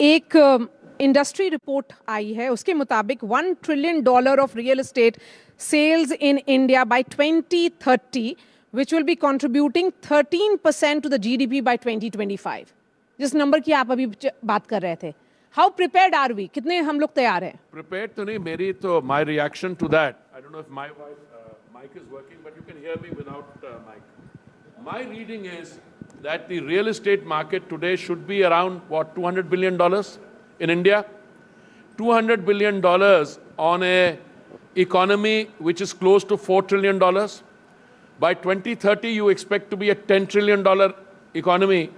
एक industry report आई है, उसके मुताबिक $1 trillion of real estate sales in India by 2030 which will be contributing 13% to the GDP by 2025. जिस number की आप अभी बात कर रहे थे, how prepared are we? कितने हम लोग तैयार हैं? Prepared तो नहीं, मेरी तो my reaction to that. I don't know if my mic is working, but you can hear me without mic. My reading is that the real estate market today should be around what, $200 billion in India. $200 billion on a economy which is close to $4 trillion. By 2030, you expect to be a $10 trillion economy.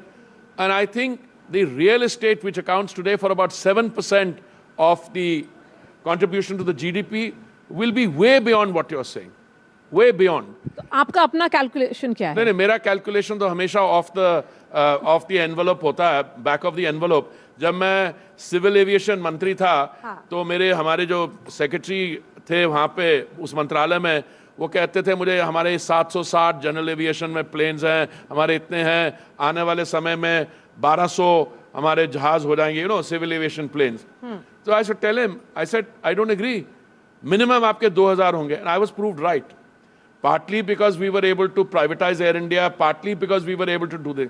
And I think the real estate, which accounts today for about 7% of the contribution to the GDP, will be way beyond what you're saying. Way beyond. तो आपका अपना calculation क्या है? नहीं, मेरा calculation तो हमेशा of the envelope होता है, बैक ऑफ द एनवेलप. जब मैं सिविल एविएशन मंत्री था, तो हमारे जो सेक्रेटरी थे वहाँ पे उस मंत्रालय में, वो कहते थे मुझे हमारे 760 जनरल एविएशन में प्लेन्स हैं, हमारे इतने हैं, आने वाले समय में 1200 हमारे जहाज हो जाएंगे, सिविल एविएशन प्लेन्स. तो I should tell him, I said I don't agree, minimum आपके 2000 होंगे. And I was proved right, partly because we were able to privatize Air India, partly because we were able to do this.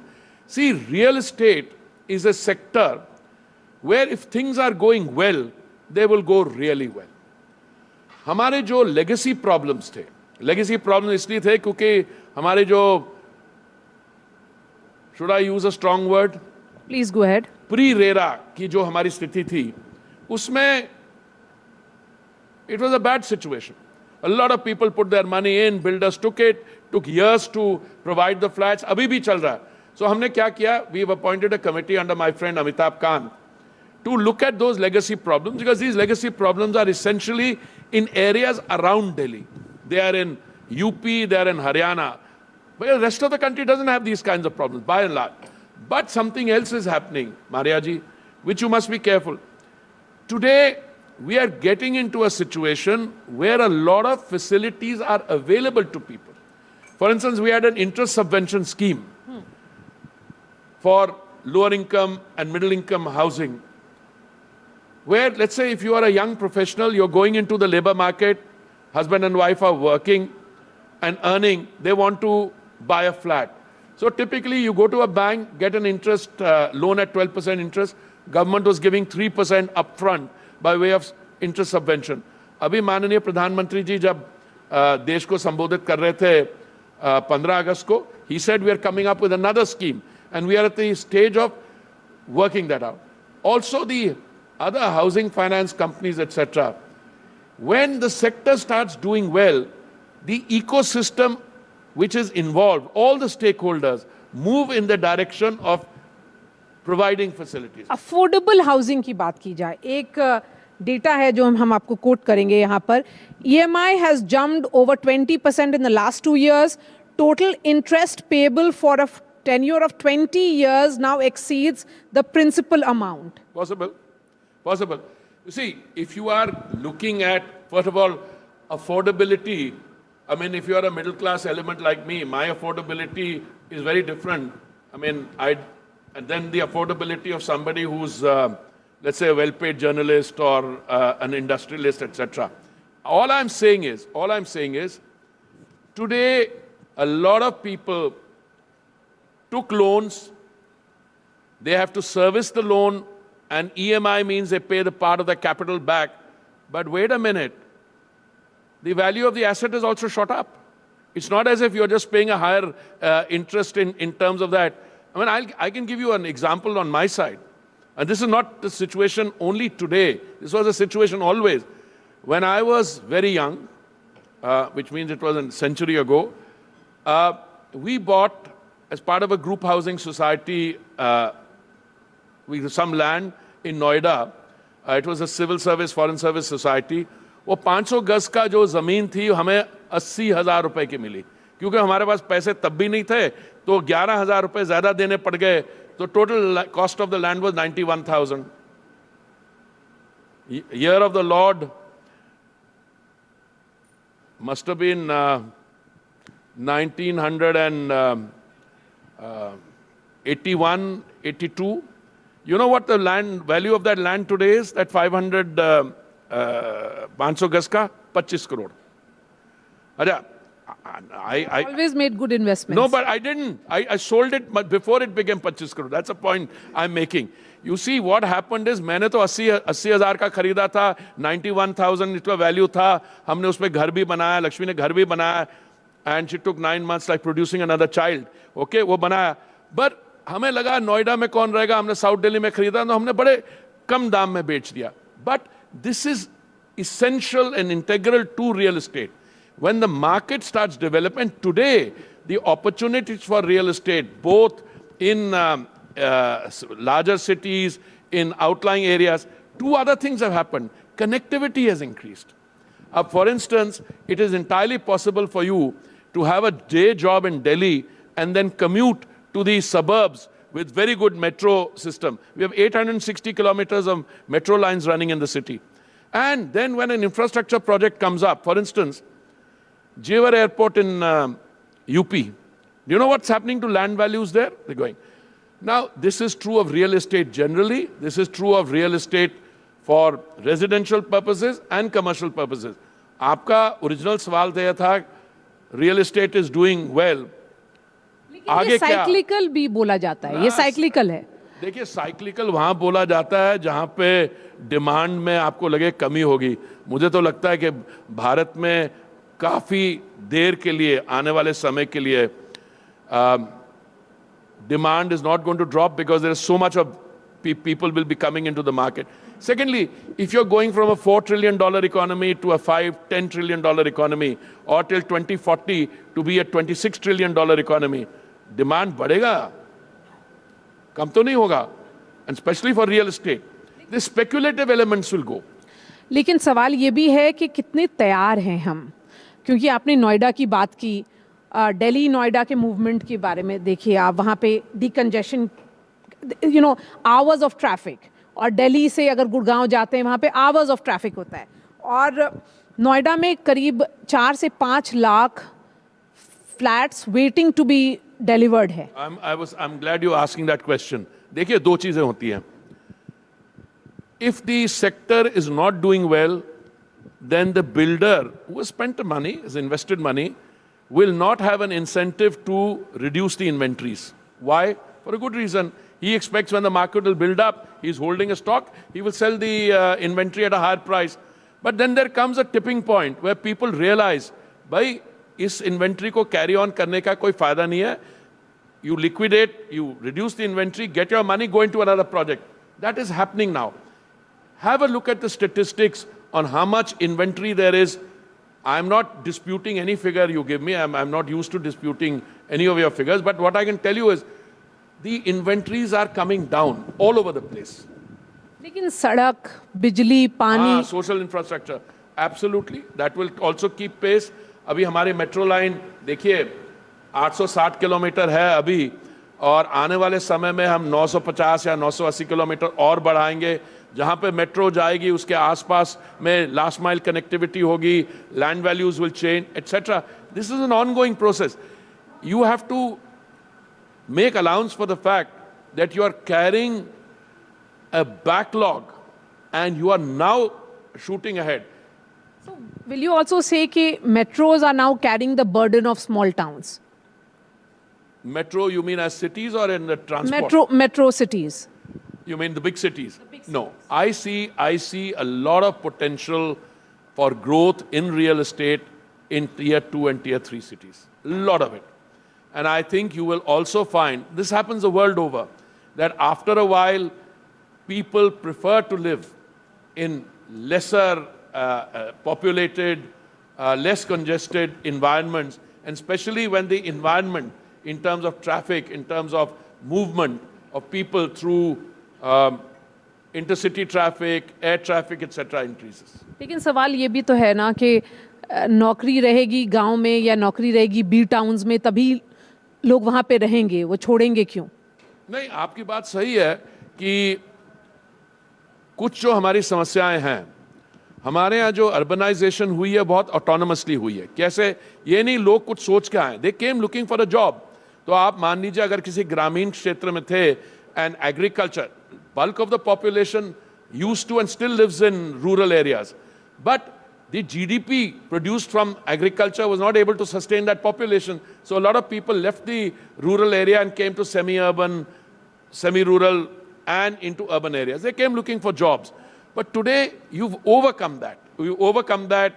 See, real estate is a sector where if things are going well, they will go really well. हमारे जो legacy problems थे, legacy problems इसलिए थे क्योंकि हमारे जो, should I use a strong word? Please go ahead. Pre-RERA की जो हमारी स्थिति थी, उसमें it was a bad situation. A lot of people put their money in, builders took years to provide the flats. अभी भी चल रहा है. So हमने क्या किया? We've appointed a committee under my friend Amitabh Kant to look at those legacy problems, because these legacy problems are essentially in areas around Delhi. They are in UP, they are in Haryana. But the rest of the country doesn't have these kinds of problems, by and large. But something else is happening, Mariaji, which you must be careful. Today, we are getting into a situation where a lot of facilities are available to people. For instance, we had an interest subvention scheme for lower income and middle income housing, where, let's say, if you are a young professional, you're going into the labor market, husband and wife are working and earning, they want to buy a flat. So typically, you go to a bank, get an interest loan at 12% interest. Government was giving 3% upfront by way of interest subvention. अभी माननीय प्रधानमंत्री जी जब देश को संबोधित कर रहे थे 15 अगस्त को, he said we are coming up with another scheme and we are at the stage of working that out. Also the other housing finance companies, etc. When the sector starts doing well, the ecosystem which is involved, all the stakeholders move in the direction of providing facilities. Affordable housing की बात की जाए, एक data है जो हम आपको coat करेंगे यहाँ पर. EMI has jumped over 20% in the last 2 years. Total interest payable for a tenure of 20 years now exceeds the principal amount. Possible. You see, if you are looking at, first of all, affordability, I mean, if you are a middle class element like me, my affordability is very different. I mean, and then the affordability of somebody who's, let's say, a well-paid journalist or an industrialist, etc. All I'm saying is, today, a lot of people took loans, they have to service the loan, and EMI means they pay the part of the capital back. But wait a minute, the value of the asset is also shot up. It's not as if you're just paying a higher interest in terms of that. I mean, I can give you an example on my side. And this is not the situation only today. This was a situation always. When I was very young, which means it was a century ago, we bought, as part of a group housing society, some land in Noida. It was a civil service, foreign service society. वो 500 गज का जो ज़मीन थी हमें 80,000 रुपए की मिली, क्योंकि हमारे पास पैसे तब भी नहीं थे, तो 11,000 रुपए ज़्यादा देने पड़ गए. So total cost of the land was 91,000. Year of the Lord must have been 1981, 82. You know what the land value of that land today is? That 500 500 गज का 25 crore. I always made good investments. No, but I didn't. I sold it before it became 25 crore. That's a point I'm making. You see, what happened is, मैंने तो 80,000 का खरीदा था, 91,000 इसका value था, हमने उस पर घर भी बनाया, लक्ष्मी ने घर भी बनाया, and she took 9 months like producing another child. Okay, वो बनाया. But हमें लगा नोएडा में कौन रहेगा, हमने साउथ दिल्ली में खरीदा, तो हमने बड़े कम दाम में बेच दिया. But this is essential and integral to real estate. When the market starts developing, today the opportunities for real estate, both in larger cities, in outlying areas, two other things have happened. Connectivity has increased. For instance, it is entirely possible for you to have a day job in Delhi and then commute to the suburbs with very good metro system. We have 860 kilometers of metro lines running in the city. And then when an infrastructure project comes up, for instance, Jewar Airport in UP, do you know what's happening to land values there? They're going. Now, this is true of real estate generally. This is true of real estate for residential purposes and commercial purposes. आपका original सवाल तो यह था, real estate is doing well. लेकिन ये cyclical भी बोला जाता है, ये cyclical है. देखिए, cyclical वहाँ बोला जाता है जहाँ पे डिमांड में आपको लगे कमी होगी. मुझे तो लगता है कि भारत में काफी देर के लिए, आने वाले समय के लिए demand is not going to drop because there is so much of people will be coming into the market. Secondly, if you're going from a $4 trillion economy to a $5-10 trillion economy, or till 2040 to be a $26 trillion economy, demand बढ़ेगा, कम तो नहीं होगा, and especially for real estate. The speculative elements will go. लेकिन सवाल ये भी है कि कितने तैयार हैं हम, क्योंकि आपने नोएडा की बात की, दिल्ली नोएडा के मूवमेंट के बारे में देखिए आप, वहाँ पे डिकंजेशन, आवर्स ऑफ ट्रैफिक, और दिल्ली से अगर गुड़गांव जाते हैं वहाँ पे आवर्स ऑफ ट्रैफिक होता है, और नोएडा में करीब 4 से 5 lakh flats waiting to be delivered है. I'm glad you're asking that question. देखिए, दो चीजें होती हैं. If the sector is not doing well, then the builder who has spent the money, has invested money, will not have an incentive to reduce the inventories. Why? For a good reason. He expects when the market will build up, he's holding a stock, he will sell the inventory at a higher price. But then there comes a tipping point where people realize, bhai, इस inventory को carry on करने का कोई फायदा नहीं है. You liquidate, you reduce the inventory, get your money, go into another project. That is happening now. Have a look at the statistics on how much inventory there is. I'm not disputing any figure you give me. I'm not used to disputing any of your figures. But what I can tell you is the inventories are coming down all over the place. लेकिन सड़क, बिजली, पानी, social infrastructure, absolutely. That will also keep pace. अभी हमारी metro line देखिए 860 kilometre है अभी, और आने वाले समय में हम 950 या 980 किलोमीटर और बढ़ाएंगे. जहां पे मेट्रो जाएगी उसके आसपास में लास्ट माइल कनेक्टिविटी होगी, land values will change, etcetera. This is an ongoing process. You have to make allowance for the fact that you are carrying a backlog and you are now shooting ahead. So, will you also say that metros are now carrying the burden of small towns? Metro, you mean as cities or in the transport? Metro cities. You mean the big cities? No, I see a lot of potential for growth in real estate in tier 2 and tier 3 cities. A lot of it. And I think you will also find, this happens the world over, that after a while, people prefer to live in lesser populated, less congested environments, and especially when the environment, in terms of traffic, in terms of movement of people through intercity traffic, air traffic, etc. increases. लेकिन सवाल ये भी तो है ना कि नौकरी रहेगी गांव में या नौकरी रहेगी बी टाउन्स में, तभी लोग वहां पे रहेंगे, वो छोड़ेंगे क्यों? नहीं, आपकी बात सही है कि कुछ जो हमारी समस्याएं हैं, हमारे यहाँ जो अर्बनाइजेशन हुई है बहुत ऑटोनमसली हुई है. कैसे? ये नहीं लोग कुछ सोच के आए, दे केम लुकिंग फॉर अ जॉब. तो आप मान लीजिए अगर किसी ग्रामीण क्षेत्र में थे and agriculture, bulk of the population used to and still lives in rural areas. But the GDP produced from agriculture was not able to sustain that population. So a lot of people left the rural area and came to semi-urban, semi-rural and into urban areas. They came looking for jobs. But today, you've overcome that. You've overcome that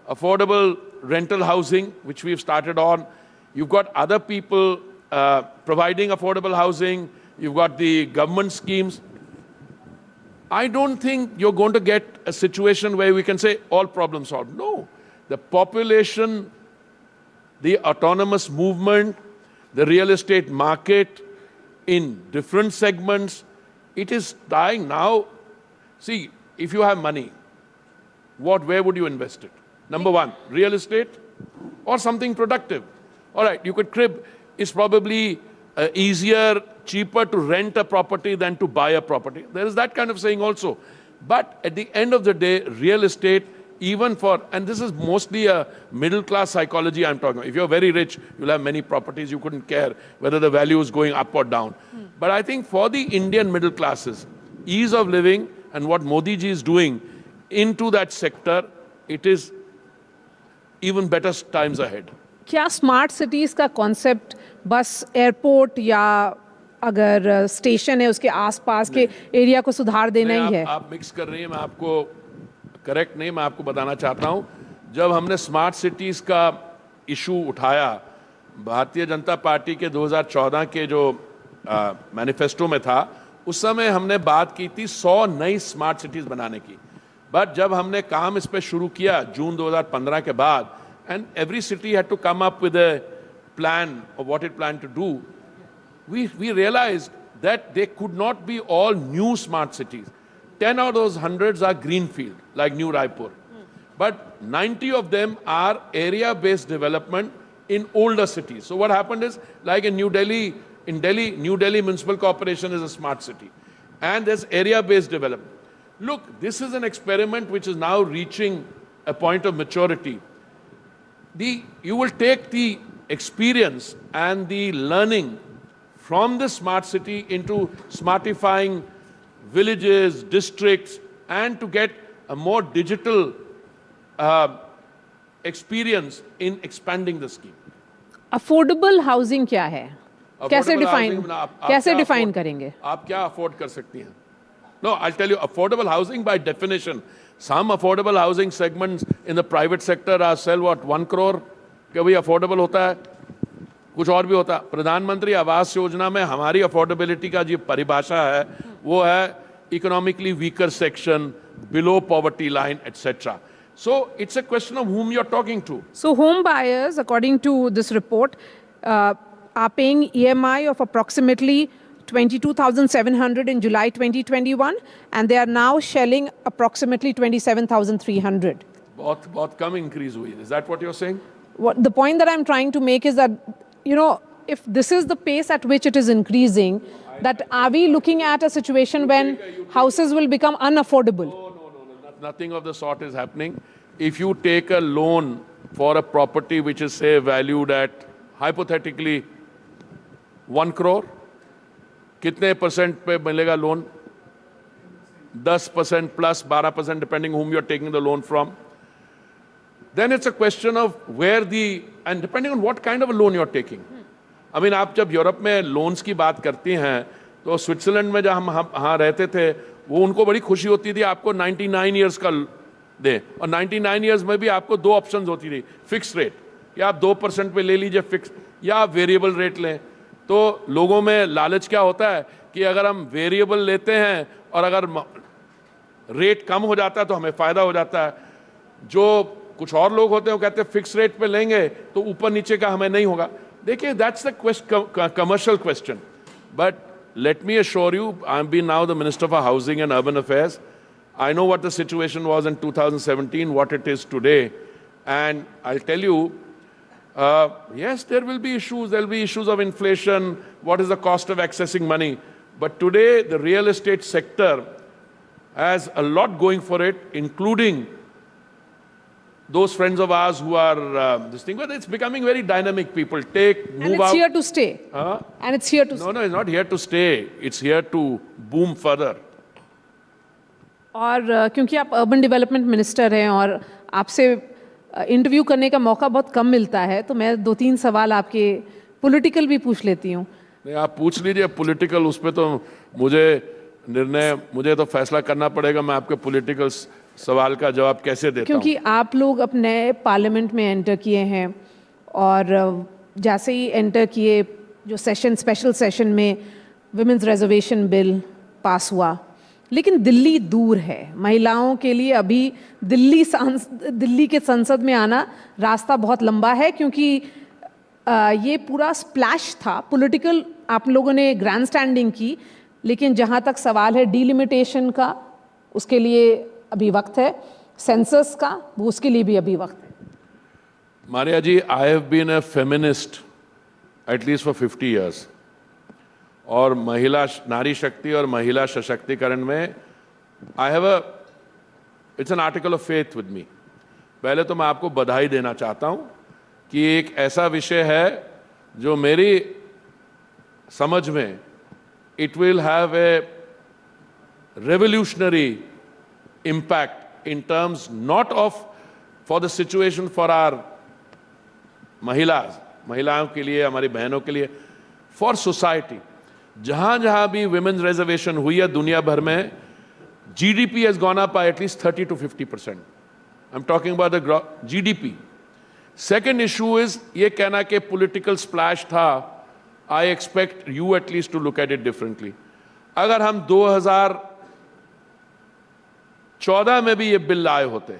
affordable rental housing, which we've started on. You've got other people providing affordable housing. You've got the government schemes. I don't think you're going to get a situation where we can say all problems solved. No. The population, the autonomous movement, the real estate market in different segments, it is dying now. See, if you have money, where would you invest it? Number one, real estate or something productive. All right, you could crib. It's probably easier, cheaper to rent a property than to buy a property. There is that kind of saying also. But at the end of the day, real estate, even for, and this is mostly a middle-class psychology I'm talking about. If you're very rich, you'll have many properties, you couldn't care whether the value is going up or down. But I think for the Indian middle classes, ease of living and what Modi ji is doing into that sector, it is even better times ahead. क्या smart cities का concept बस airport या अगर station है उसके आसपास के area को सुधार देना ही है? आप मिक्स कर रही हैं, मैं आपको करेक्ट नहीं, मैं आपको बताना चाहता हूं, जब हमने स्मार्ट सिटीज का इशू उठाया भारतीय जनता पार्टी के 2014 के जो मैनिफेस्टो में था, उस समय हमने बात की थी 100 नई स्मार्ट सिटीज बनाने की. बट जब हमने काम इस पे शुरू किया जून 2015 के बाद, and every city had to come up with a plan of what it planned to do, we realized that they could not be all new smart cities. 10 of those hundreds are greenfield, like New Raipur. But 90 of them are area-based development in older cities. So what happened is, like in New Delhi, New Delhi Municipal Corporation is a smart city. And there's area-based development. Look, this is an experiment which is now reaching a point of maturity. You will take the experience and the learning from the smart city into smartifying villages, districts, and to get a more digital experience in expanding the scheme. Affordable housing क्या है? कैसे define करेंगे? आप क्या afford कर सकती हैं? No, I'll tell you, affordable housing by definition. Some affordable housing segments in the private sector are sell what 1 crore क्या भाई affordable होता है, कुछ और भी होता है. प्रधानमंत्री आवास योजना में हमारी affordability का जो परिभाषा है वो है economically weaker section, below poverty line, etc. So it's a question of whom you're talking to. So home buyers, according to this report, are paying EMI of approximately 22,700 in July 2021, and they are now shelling approximately 27,300. बहुत कम increase हुई. Is that what you're saying? The point that I'm trying to make is that, you know, if this is the pace at which it is increasing, that are we looking at a situation when houses will become unaffordable? No. Nothing of the sort is happening. If you take a loan for a property which is, say, valued at, hypothetically, 1 crore, कितने % पे मिलेगा loan? 10% plus 12% depending whom you're taking the loan from. Then it's a question of and depending on what kind of a loan you're taking. I mean, आप जब Europe में loans की बात करती हैं, तो स्विट्जरलैंड में जब हम वहाँ रहते थे, वो उनको बड़ी खुशी होती थी आपको 99 years का दें, और 99 years में भी आपको 2 options होती थी, फिक्स रेट, या आप 2% पे ले लीजिए फिक्स, या आप वेरिएबल रेट लें. तो लोगों में लालच क्या होता है कि अगर हम वेरिएबल लेते हैं और अगर रेट कम हो जाता है तो हमें फ़ायदा हो जाता है. जो कुछ और लोग होते हैं वो कहते हैं फिक्स रेट पे लेंगे तो ऊपर नीचे का हमें नहीं होगा. देखिए, that's the commercial question. But let me assure you, I'm been now the Minister for Housing and Urban Affairs. I know what the situation was in 2017, what it is today. And I'll tell you, yes, there will be issues. There will be issues of inflation. What is the cost of accessing money? But today, the real estate sector has a lot going for it, including those friends of ours who are this thing, but it's becoming very dynamic. People take, And move it's out. here to stay. And it's here to stay. No, it's not here to stay. It's here to boom further. और क्योंकि आप urban development minister हैं और आपसे interview करने का मौका बहुत कम मिलता है, तो मैं 2-3 सवाल आपके पॉलिटिकल भी पूछ लेती हूँ। नहीं, आप पूछ लीजिए पॉलिटिकल, उस पर तो मुझे तो फैसला करना पड़ेगा, मैं आपके पॉलिटिकल सवाल का जवाब कैसे देता हूँ। क्योंकि आप लोग अब नए पार्लियामेंट में एंटर किए हैं और जैसे ही एंटर किए, जो स्पेशल सेशन में विमेंस रिजर्वेशन बिल पास हुआ, लेकिन दिल्ली दूर है महिलाओं के लिए। अभी दिल्ली के संसद में आना रास्ता बहुत लंबा है, क्योंकि ये पूरा स्प्लैश था पॉलिटिकल। आप लोगों ने ग्रैंड स्टैंडिंग की, लेकिन जहाँ तक सवाल है डिलिमिटेशन का, उसके लिए अभी वक्त है। सेंसस का, वो उसके लिए भी अभी वक्त है। Maria ji, I have been a feminist at least for 50 years, और महिला नारी शक्ति और महिला सशक्तिकरण में it's an article of faith with me. पहले तो मैं आपको बधाई देना चाहता हूं कि एक ऐसा विषय है जो मेरी समझ में it will have a revolutionary impact in terms not of for the situation for our महिलाओं के लिए, हमारी बहनों के लिए, for society। जहां जहां भी women's reservation हुई है दुनिया भर में, GDP has gone up by at least 30 to 50%। I'm talking about the GDP। Second issue is ये कहना कि political splash था, I expect you at least to look at it differently। अगर हम 2014 में भी ये बिल लाए होते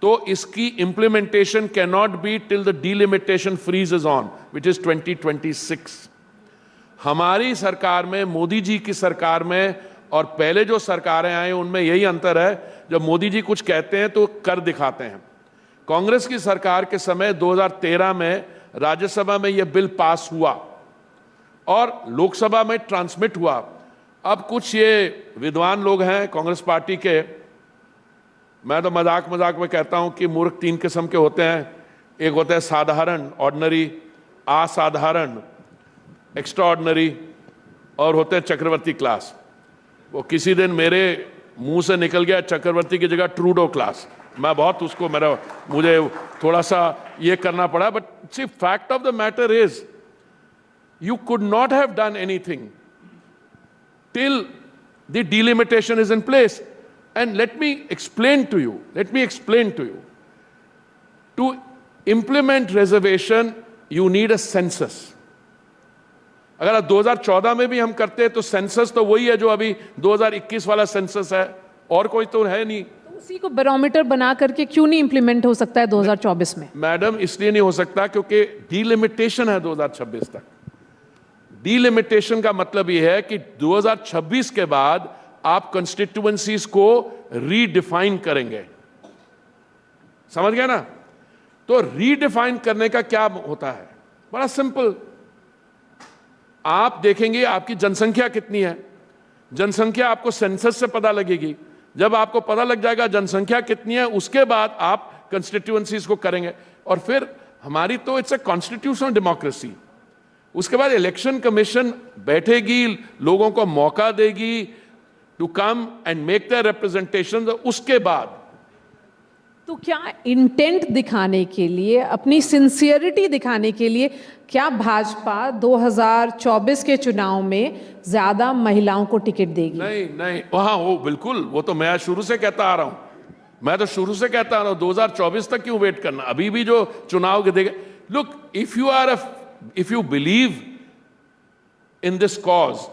तो इसकी implementation can not be till the delimitation freeze is on, which is 2026। हमारी सरकार में, मोदी जी की सरकार में और पहले जो सरकारें आई उनमें यही अंतर है, जब मोदी जी कुछ कहते हैं तो कर दिखाते हैं। कांग्रेस की सरकार के समय 2013 में राज्यसभा में यह बिल पास हुआ और लोकसभा में ट्रांसमिट हुआ। अब कुछ ये विद्वान लोग हैं कांग्रेस पार्टी के, मैं तो मजाक में कहता हूं कि मूर्ख 3 किस्म के होते हैं। एक होता है साधारण, ऑर्डिनरी, असाधारण, एक्स्ट्रा ऑर्डिनरी, और होते हैं चक्रवर्ती क्लास। वो किसी दिन मेरे मुंह से निकल गया चक्रवर्ती की जगह ट्रूडो क्लास। मैं बहुत उसको मुझे थोड़ा सा ये करना पड़ा, but the fact of the matter is you could not have done anything till the delimitation is in place। And let me explain to you, to implement reservation you need a census। अगर आप 2014 में भी हम करते हैं तो census तो वही है जो अभी 2021 वाला सेंसस है, और कोई तो है नहीं। तो उसी को बैरोमीटर बना करके क्यों नहीं इंप्लीमेंट हो सकता है 2024 में? मैडम, इसलिए नहीं हो सकता क्योंकि डिलिमिटेशन है 2026 तक। डिलिमिटेशन का मतलब यह है कि 2026 के बाद आप कंस्टिट्यूएंसीज को रीडिफाइन करेंगे। समझ गया ना? तो रीडिफाइन करने का क्या होता है? बड़ा सिंपल। आप देखेंगे आपकी जनसंख्या कितनी है, जनसंख्या आपको सेंसस से पता लगेगी। जब आपको पता लग जाएगा जनसंख्या कितनी है, उसके बाद आप कंस्टिट्यूएंसीज को करेंगे। और फिर हमारी तो इट्स अ कॉन्स्टिट्यूशनल डेमोक्रेसी। उसके बाद इलेक्शन कमीशन बैठेगी, लोगों को मौका देगी to come and make the representation. उसके बाद तो क्या इंटेंट दिखाने के लिए, अपनी सिंसियरिटी दिखाने के लिए, क्या भाजपा 2024 के चुनाव में ज्यादा महिलाओं को टिकट देगी? नहीं, वहां वो बिल्कुल, वो तो मैं शुरू से कहता आ रहा हूं। 2024 तक क्यों वेट करना? अभी भी जो चुनाव के देगा। Look, if you believe in this cause,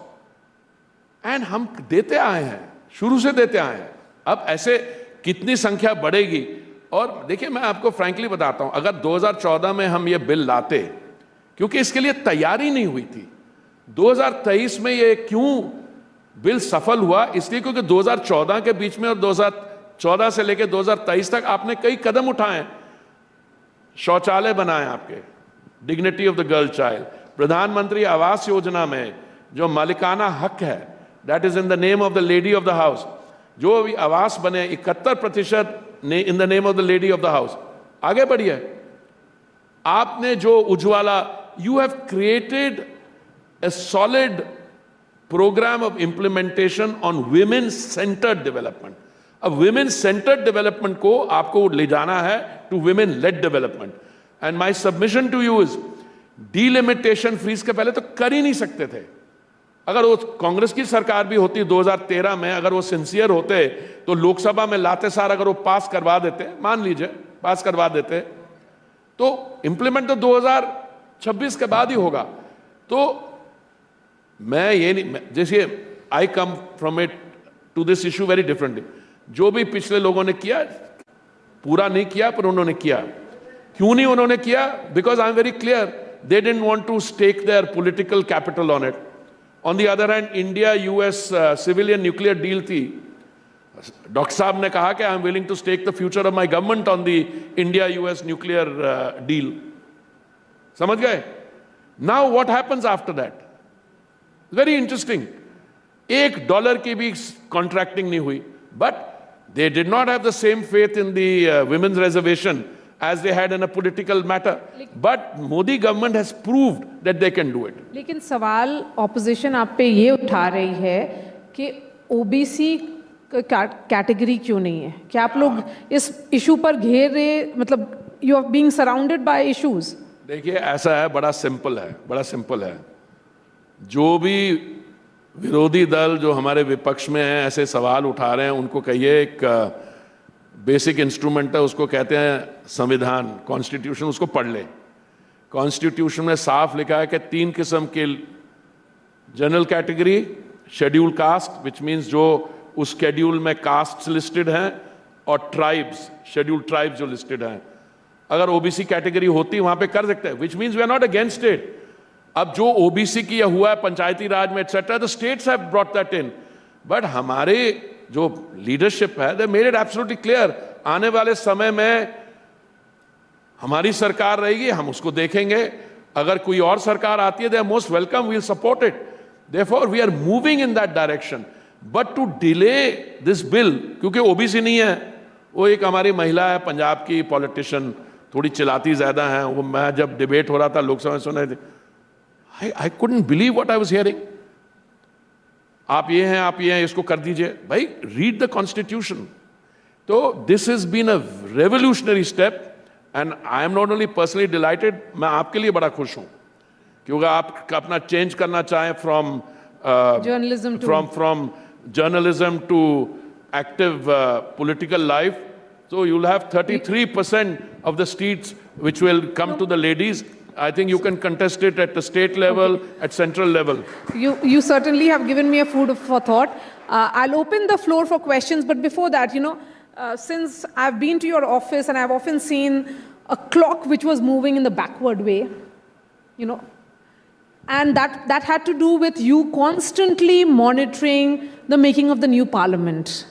and हम देते आए हैं, शुरू से देते आए हैं, अब ऐसे कितनी संख्या बढ़ेगी। और देखिए, मैं आपको फ्रैंकली बताता हूं, अगर 2014 में हम ये बिल लाते, क्योंकि इसके लिए तैयारी नहीं हुई थी। 2023 में ये क्यों बिल सफल हुआ? इसलिए क्योंकि 2014 के बीच में और 2014 से लेकर 2023 तक आपने कई कदम उठाए। शौचालय बनाए आपके, dignity of the girl child, प्रधानमंत्री आवास योजना में जो मालिकाना हक है, that is in the name of the lady of the house, जो भी आवास बने, 71% in the name of the lady of the house. आगे बढ़िए. आपने जो Ujjwala, you have created a solid program of implementation on women-centered development. अब women-centered development को आपको ले जाना है to women-led development. And my submission to you is, delimitation freeze के पहले तो कर ही नहीं सकते थे. अगर वो कांग्रेस की सरकार भी होती 2013 में, अगर वो सिंसियर होते तो लोकसभा में लाते सार अगर वो पास करवा देते, मान लीजिए पास करवा देते, तो इंप्लीमेंट तो 2026 के बाद ही होगा. तो मैं ये नहीं, जैसे I come from it to this issue very differently. जो भी पिछले लोगों ने किया पूरा नहीं किया, पर उन्होंने किया. क्यों नहीं उन्होंने किया? Because I am very clear, they didn't want to stake their political capital on it. On the other hand, India US civilian nuclear deal थी. डॉक्टर साहब ने कहा कि I am willing to stake the future of my government on the India US nuclear deal. समझ गए? Now what happens after that? Very interesting. $1 की भी contracting नहीं हुई, but they did not have the same faith in the women's reservation as they had in a political matter. But Modi government has proved that they can do it. लेकिन सवाल opposition आप पे ये उठा रही है कि ओबीसी कैटेगरी क्यों नहीं है? क्या आप लोग इस इशू पर घेर रहे, मतलब you are being surrounded by issues? देखिए ऐसा है, बड़ा सिंपल है. जो भी विरोधी दल जो हमारे विपक्ष में हैं ऐसे सवाल उठा रहे हैं, उनको कहिए एक बेसिक इंस्ट्रूमेंट है, उसको कहते हैं संविधान, कॉन्स्टिट्यूशन, उसको पढ़ ले. कॉन्स्टिट्यूशन में साफ लिखा है कि 3 किस्म के, general category, schedule caste which means जो उस शेड्यूल में कास्ट लिस्टेड हैं, और ट्राइब्स, शेड्यूल ट्राइब्स जो लिस्टेड हैं. अगर ओबीसी कैटेगरी होती वहां पे कर सकते हैं, which means we are not against it. अब जो ओबीसी की हुआ है पंचायती राज में etcetera, the states have brought that in. But हमारे जो लीडरशिप है, they made it absolutely clear, आने वाले समय में हमारी सरकार रहेगी, हम उसको देखेंगे. अगर कोई और सरकार आती है, they are most welcome, we will support it. Therefore we are moving in that direction. But to delay this bill, क्योंकि ओबीसी नहीं है, वो एक हमारी महिला है पंजाब की पॉलिटिशियन, थोड़ी चिल्लाती ज्यादा है. वो मैं जब डिबेट हो रहा था लोकसभा में सुन रहे थे, I couldn't believe what I was hearing. आप ये हैं, इसको कर दीजिए. भाई, read the constitution. तो this has been a revolutionary step, and I am not only personally delighted, मैं आपके लिए बड़ा खुश हूं, क्योंकि आप अपना चेंज करना चाहें from journalism to active political life. So you'll have 33% of the seats which will come to the ladies. I think you can contest it at the state level, at central level. You certainly have given me a food for thought. I'll open the floor for questions, but before that, since I've been to your office and I've often seen a clock which was moving in the backward way, and that had to do with you constantly monitoring the making of the new parliament.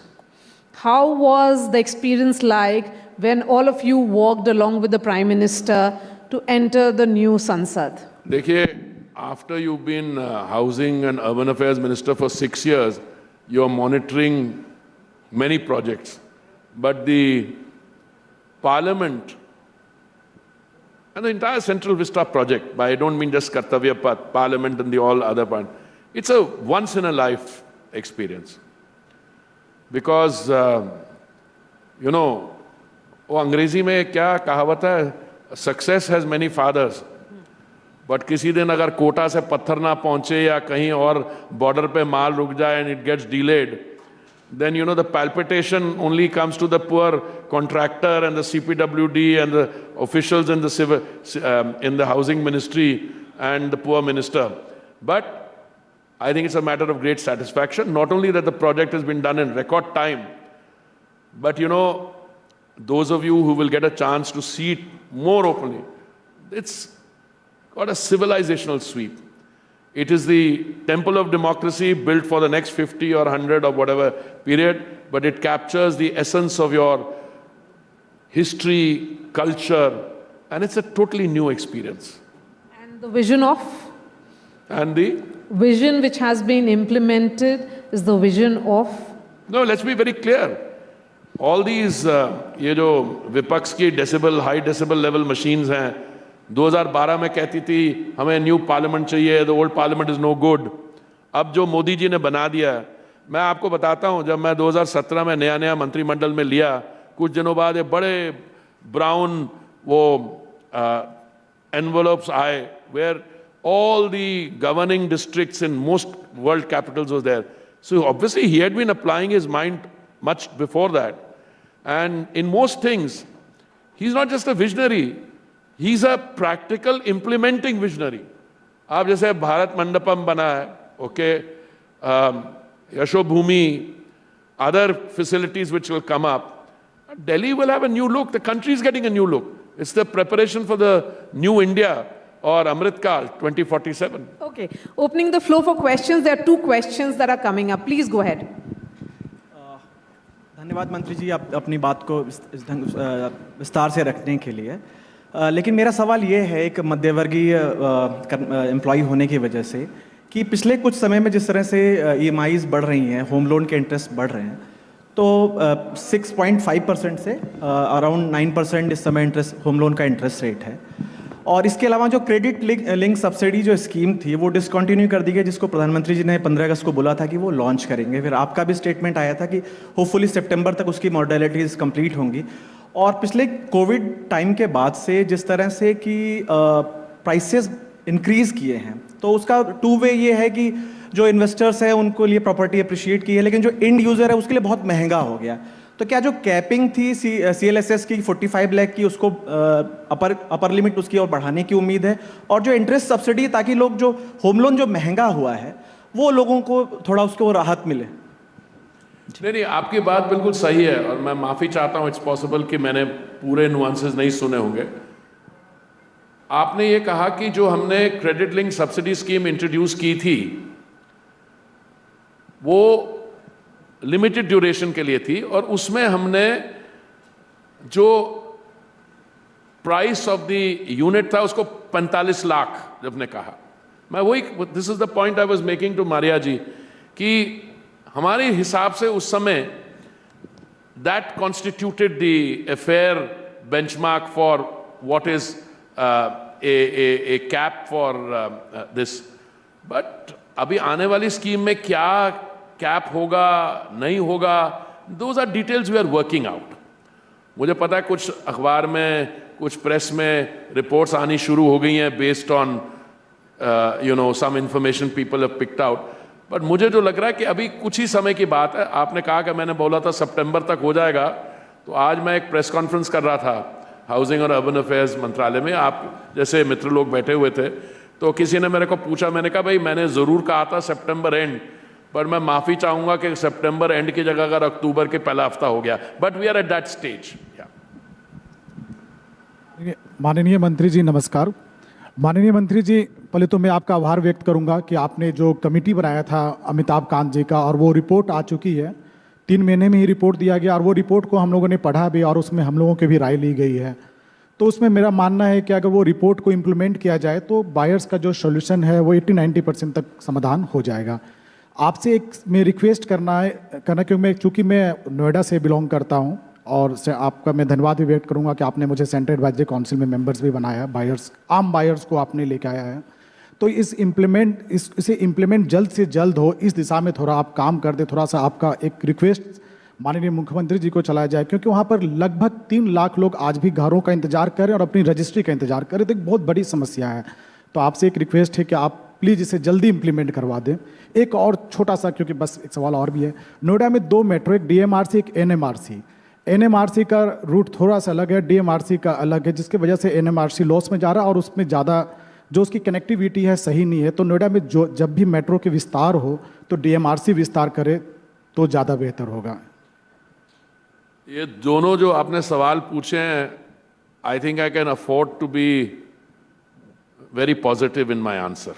How was the experience like when all of you walked along with the Prime Minister to enter the new Sansad? देखिए, after you've been housing and urban affairs minister for 6 years, you're monitoring many projects. But the parliament and the entire Central Vista project, by I don't mean just Kartavya Path, parliament and the all other part, it's a once in a life experience. Because, वो अंग्रेजी में क्या कहावत है, success has many fathers. But किसी दिन अगर कोटा से पत्थर ना पहुंचे या कहीं और बॉर्डर पे माल रुक जाए and it gets delayed, then the palpitation only comes to the poor contractor and the CPWD and the officials in the civil, in the housing ministry and the poor minister. But I think it's a matter of great satisfaction, not only that the project has been done in record time, but those of you who will get a chance to see it more openly, it's got a civilizational sweep. It is the temple of democracy built for the next 50 or 100 or whatever period, but it captures the essence of your history, culture, and it's a totally new experience. And the vision of? And the? Vision which has been implemented is the vision of? No, let's be very clear. All these ये जो विपक्ष की decibel high decibel level machines हैं, 2012 में कहती थी हमें new parliament चाहिए, the old parliament is no good. अब जो मोदी जी ने बना दिया है, मैं आपको बताता हूं, जब मैं 2017 में नया नया मंत्रिमंडल में लिया, कुछ दिनों बाद ये बड़े ब्राउन वो एनवलप्स आए, where all the governing districts in most world capitals was there. So obviously he had been applying his mind much before that. And in most things, he's not just a visionary, he's a practical implementing visionary. आप जैसे भारत मंडपम बना है, okay, Yashobhumi, other facilities which will come up, Delhi will have a new look, the country is getting a new look. It's the preparation for the new India or Amritkal 2047. Okay, opening the floor for questions. There are 2 questions that are coming up. Please go ahead. धन्यवाद मंत्री जी, आप अपनी बात को इस ढंग विस्तार से रखने के लिए। लेकिन मेरा सवाल ये है, एक मध्यवर्गीय एम्प्लॉय होने की वजह से, कि पिछले कुछ समय में जिस तरह से EMIs बढ़ रही हैं, होम लोन के इंटरेस्ट बढ़ रहे हैं, तो 6.5% से अराउंड 9% इस समय इंटरेस्ट होम लोन का इंटरेस्ट रेट है। और इसके अलावा जो क्रेडिट लिंक सब्सिडी जो स्कीम थी वो डिसकंटिन्यू कर दी गई, जिसको प्रधानमंत्री जी ने 15 अगस्त को बोला था कि वो लॉन्च करेंगे। फिर आपका भी स्टेटमेंट आया था कि होपफुली सितंबर तक उसकी मॉडलिटीज़ कंप्लीट होंगी। और पिछले कोविड टाइम के बाद से जिस तरह से कि प्राइसेस इंक्रीज़ किए हैं, तो उसका 2 वे ये है कि जो इन्वेस्टर्स हैं उनको लिए प्रॉपर्टी अप्रिशिएट की है, लेकिन जो एंड यूज़र है उसके लिए बहुत महंगा हो गया। तो क्या जो कैपिंग थी CLSS की 45 लाख की, उसको अपर लिमिट उसकी और बढ़ाने की उम्मीद है? और जो इंटरेस्ट सब्सिडी, ताकि लोग जो होम लोन जो महंगा हुआ है वो लोगों को थोड़ा उसको राहत मिले। नहीं, आपकी बात बिल्कुल सही है और मैं माफ़ी चाहता हूं, इट्स पॉसिबल कि मैंने पूरे नुआंसेस नहीं सुने होंगे। आपने ये कहा कि जो हमने credit link subsidy scheme introduce की थी वो लिमिटेड ड्यूरेशन के लिए थी, और उसमें हमने जो प्राइस ऑफ द यूनिट था उसको 45 लाख जब ने कहा, मैं वही, this is the point I was making to Maria ji, कि हमारे हिसाब से उस समय that constituted the a fair benchmark for what is a cap for this. But अभी आने वाली स्कीम में क्या कैप होगा नहीं होगा, those are details we are working out. मुझे पता है कुछ अखबार में, कुछ प्रेस में रिपोर्ट्स आनी शुरू हो गई हैं based on some information people have picked out, but मुझे जो लग रहा है कि अभी कुछ ही समय की बात है। आपने कहा कि मैंने बोला था सितंबर तक हो जाएगा, तो आज मैं एक प्रेस कॉन्फ्रेंस कर रहा था हाउसिंग और अर्बन अफेयर्स मंत्रालय में, आप जैसे मित्र लोग बैठे हुए थे, तो किसी ने मेरे को पूछा, मैंने कहा भाई मैंने ज़रूर कहा था सितंबर एंड, पर मैं माफ़ी चाहूँगा कि सितंबर एंड की जगह अगर अक्टूबर के पहला हफ्ता हो गया, but we are at that stage. माननीय मंत्री जी नमस्कार। माननीय मंत्री जी, पहले तो मैं आपका आभार व्यक्त करूंगा कि आपने जो कमेटी बनाया था अमिताभ कांत जी का, और वो रिपोर्ट आ चुकी है, 3 महीने में ही रिपोर्ट दिया गया, और वो रिपोर्ट को हम लोगों ने पढ़ा भी और उसमें हम लोगों की भी राय ली गई है। तो उसमें मेरा मानना है कि अगर वो रिपोर्ट को इम्प्लीमेंट किया जाए तो बायर्स का जो सोल्यूशन है वो 80-90% तक समाधान हो जाएगा। आपसे एक मैं रिक्वेस्ट करना क्योंकि चूँकि मैं नोएडा से बिलोंग करता हूँ, और आपका मैं धन्यवाद भी व्यक्त करूंगा कि आपने मुझे सेंट्रल एडवाइजरी काउंसिल में मेंबर्स भी बनाया, बायर्स, आम बायर्स को आपने लेके आया है। तो इसे इम्प्लीमेंट जल्द से जल्द हो, इस दिशा में थोड़ा आप काम कर दे। थोड़ा सा आपका एक रिक्वेस्ट माननीय मुख्यमंत्री जी को चलाया जाए, क्योंकि वहाँ पर लगभग 3 लाख लोग आज भी घरों का इंतजार कर रहे हैं और अपनी रजिस्ट्री का इंतजार कर रहे हैं। तो एक बहुत बड़ी समस्या है। तो आपसे एक रिक्वेस्ट है कि आप प्लीज़ इसे जल्दी इंप्लीमेंट करवा दें। एक और छोटा सा, क्योंकि बस एक सवाल और भी है, नोएडा में 2 मेट्रो, एक DMRC एक NMRC। NMRC का रूट थोड़ा सा अलग है, DMRC का अलग है, जिसकी वजह से NMRC लॉस में जा रहा है और उसमें ज़्यादा जो उसकी कनेक्टिविटी है सही नहीं है। तो नोएडा में जब भी मेट्रो के विस्तार हो तो DMRC विस्तार करे तो ज़्यादा बेहतर होगा। ये दोनों जो आपने सवाल पूछे हैं, I think I can afford to be very positive in my answer.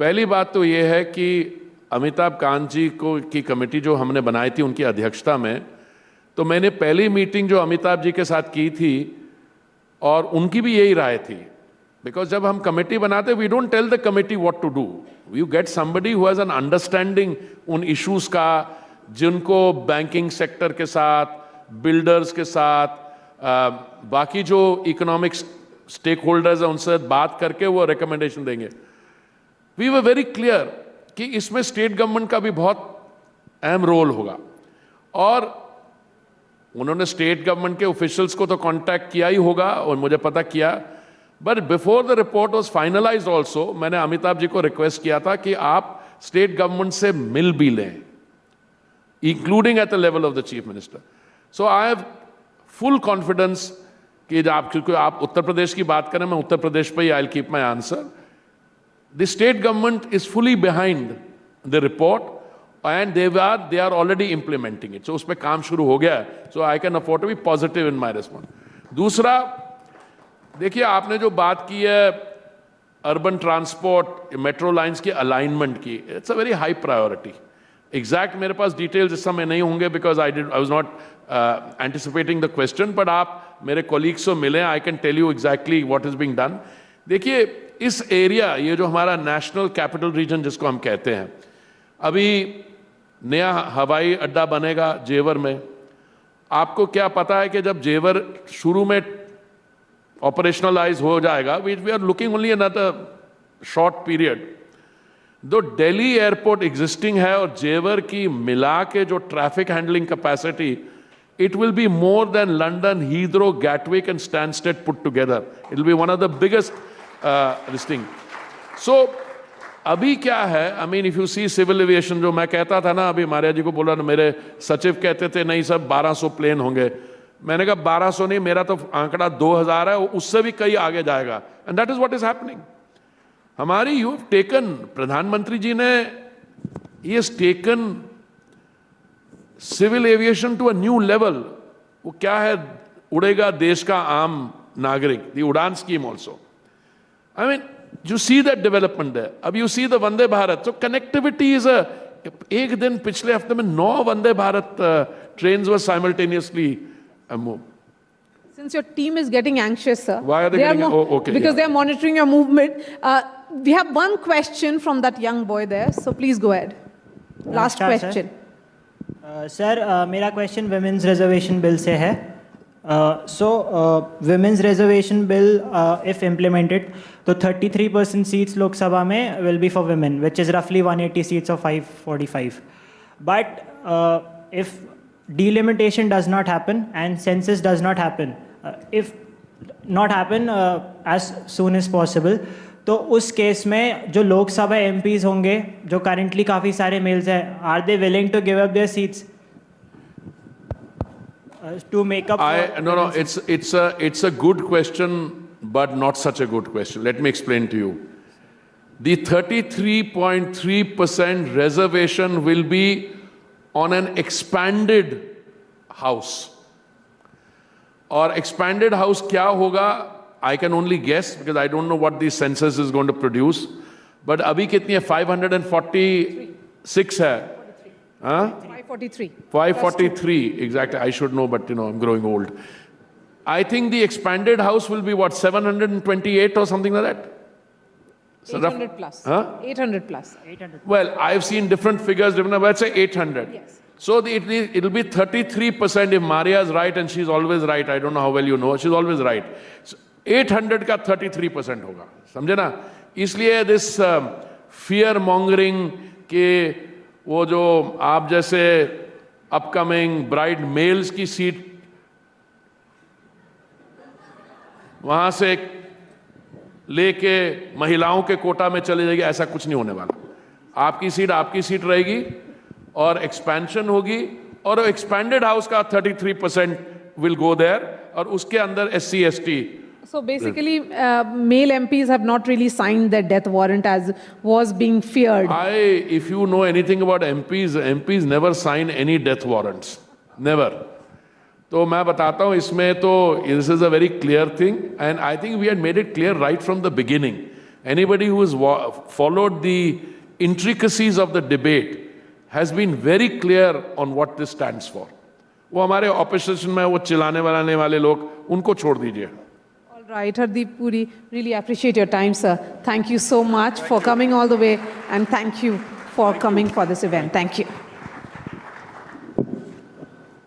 पहली बात तो ये है कि अमिताभ कांत जी की कमेटी जो हमने बनाई थी उनकी अध्यक्षता में, तो मैंने पहली मीटिंग जो अमिताभ जी के साथ की थी और उनकी भी यही राय थी, बिकॉज जब हम कमेटी बनाते we don't tell the committee what to do, we get somebody who has an understanding उन इश्यूज का, जिनको बैंकिंग सेक्टर के साथ, बिल्डर्स के साथ, बाकी जो इकोनॉमिक स्टेक होल्डर्स हैं उनसे बात करके वो रिकमेंडेशन देंगे। वी वर वेरी क्लियर कि इसमें स्टेट गवर्नमेंट का भी बहुत अहम रोल होगा, और उन्होंने स्टेट गवर्नमेंट के ऑफिशियल्स को तो कांटेक्ट किया ही होगा, और मुझे पता किया। But before the report was finalised also, मैंने अमिताभ जी को रिक्वेस्ट किया था कि आप स्टेट गवर्नमेंट से मिल भी लें, including at the level of the chief minister. So I have full confidence कि क्योंकि आप उत्तर प्रदेश की बात करें, मैं उत्तर प्रदेश पे ही I will keep my answer. The state government is fully behind the report and they are already implementing it. So उस पर काम शुरू हो गया है। So I can afford to be positive in my response. दूसरा, देखिए आपने जो बात की है अर्बन ट्रांसपोर्ट, मेट्रो लाइंस की अलाइनमेंट की, it's a very high priority. Exact मेरे पास डिटेल्स इस समय नहीं होंगे because I was not anticipating the question, but आप मेरे कोलीग्स से मिलें, I can tell you exactly what is being done. देखिए इस एरिया, ये जो हमारा नेशनल कैपिटल रीजन जिसको हम कहते हैं, अभी नया हवाई अड्डा बनेगा जेवर में। आपको क्या पता है कि जब जेवर शुरू में ऑपरेशनलाइज हो जाएगा, we are looking only another short period, दो दिल्ली एयरपोर्ट एग्जिस्टिंग है और जेवर की मिला के जो traffic handling capacity, it will be more than London, Heathrow, Gatwick and Stansted put together. It will be one of the biggest this thing. So अभी क्या है, I mean if you see civil aviation, जो मैं कहता था ना, अभी मारिया जी को बोला ना, मेरे सचिव कहते थे नहीं सब 1200 प्लेन होंगे। मैंने कहा 1200 नहीं, मेरा तो आंकड़ा 2000 है, उससे भी कई आगे जाएगा। And that is what is happening. हमारी यू हैव टेकन, प्रधानमंत्री जी ने, he has taken civil aviation to a new level. वो क्या है, उड़ेगा देश का आम नागरिक, the Udan scheme also. I mean you see that development है। अब you see the Vande Bharat, so connectivity is a, एक दिन पिछले हफ्ते में 9 Vande Bharat trains were simultaneously move. Since your team is getting anxious, sir. Why are they getting? Okay. Because they are monitoring your movement. We have one question from that young boy there, so please go ahead. Last question. Sir मेरा question women's reservation bill से है। So women's reservation bill if implemented तो 33% seats Lok Sabha में will be for women, which is रफली 180 seats of 545। But if delimitation does not happen and census does not happen, if not happen as soon as possible, तो उस case में जो Lok Sabha MPs होंगे जो currently काफ़ी सारे मेल्स हैं, are they willing to give up their seats to make up? No, it's a good question, but not such a good question. Let me explain to you. The 33.3% reservation will be on an expanded house. और expanded house क्या होगा? I can only guess because I don't know what the census is going to produce. But अभी कितनी है? 546 है. हाँ? 543. 543 exactly. I should know, but I'm growing old. I think the expanded house will be what, 728 or something like that. So 800 plus. Huh? 800 plus. 800. Well, I've seen different figures, let's say 800. Yes. So it'll be 33% if Maria is right, and she's always right. I don't know how well you know. She's always right. So 800 का 33% होगा, समझे ना? इसलिए this fear mongering के वो जो आप जैसे upcoming bride males की सीट वहां से लेके महिलाओं के कोटा में चले जाएगी, ऐसा कुछ नहीं होने वाला। आपकी सीट रहेगी और एक्सपेंशन होगी, और एक्सपेंडेड हाउस का 33% विल गो देयर, और उसके अंदर SC ST। So basically, male MPs have not really signed their death warrant as was being feared. If you know anything about MPs never sign any death warrants, never. तो मैं बताता हूँ, इसमें तो this is a very clear thing, and I think we had made it clear right from the beginning. Anybody who has followed the intricacies of the debate has been very clear on what this stands for. वो हमारे opposition में वो चिल्लाने वाले लोग, उनको छोड़ दीजिए। All right, Hardeep, Puri, really appreciate your time, sir. Thank you so much for coming all the way, and thank you for coming for this event. Thank you.